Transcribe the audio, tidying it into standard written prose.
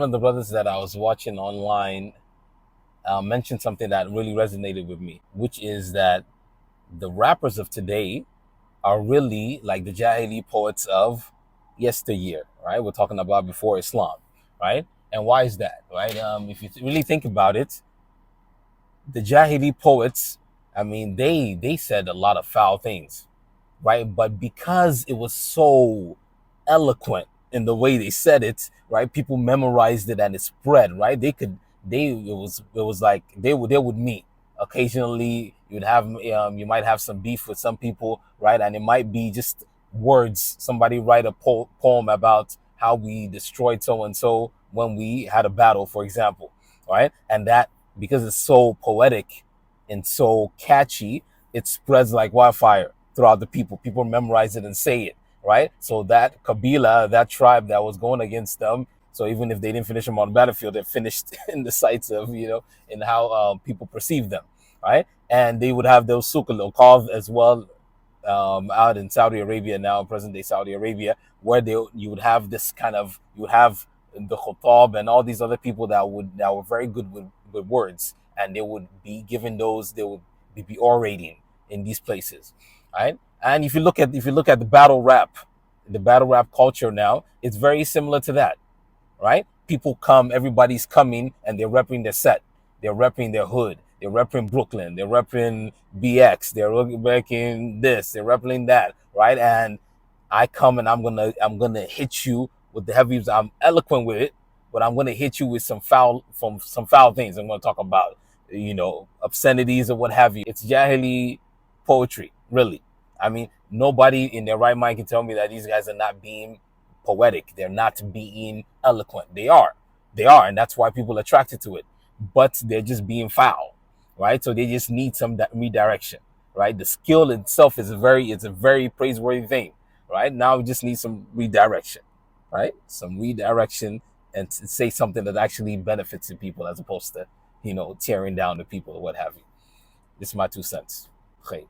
One of the brothers that I was watching online mentioned something that really resonated with me, which is that the rappers of today are really like the Jahili poets of yesteryear, right? We're talking about before Islam, right? And why is that, right? If you really think about it, the Jahili poets, I mean, they said a lot of foul things, right? But because it was so eloquent in the way they said it, right? People memorized it and it spread, right? It was like they would meet occasionally. You might have some beef with some people, right? And it might be just words. Somebody write a poem about how we destroyed so and so when we had a battle, for example, right? And that, because it's so poetic and so catchy, it spreads like wildfire throughout the people. People memorize it and say it, right? So that Kabila, that tribe that was going against them, so even if they didn't finish them on the battlefield, they finished in the sights of, in how people perceive them, right? And they would have those Sukh al as well, out in Saudi Arabia now, present day Saudi Arabia, where you would have this kind of, you would have the Khutab and all these other people that were very good with words, and they would be given those, they would be orating in these places, right? And if you look at the battle rap culture now, it's very similar to that, right? People come, everybody's coming, and they're repping their set, they're repping their hood, they're repping Brooklyn, they're repping BX, they're repping this, they're repping that, right? And I come and I'm gonna hit you with the heavies. I'm eloquent with it, but I'm gonna hit you with some foul things. I'm gonna talk about, obscenities or what have you. It's Jahili poetry, really. I mean, nobody in their right mind can tell me that these guys are not being poetic. They're not being eloquent. They are, and that's why people are attracted to it. But they're just being foul, right? So they just need some redirection, right? The skill itself it's a very praiseworthy thing, right? Now we just need some redirection, right? Some redirection, and to say something that actually benefits the people as opposed to, tearing down the people or what have you. This is my 2 cents. Okay.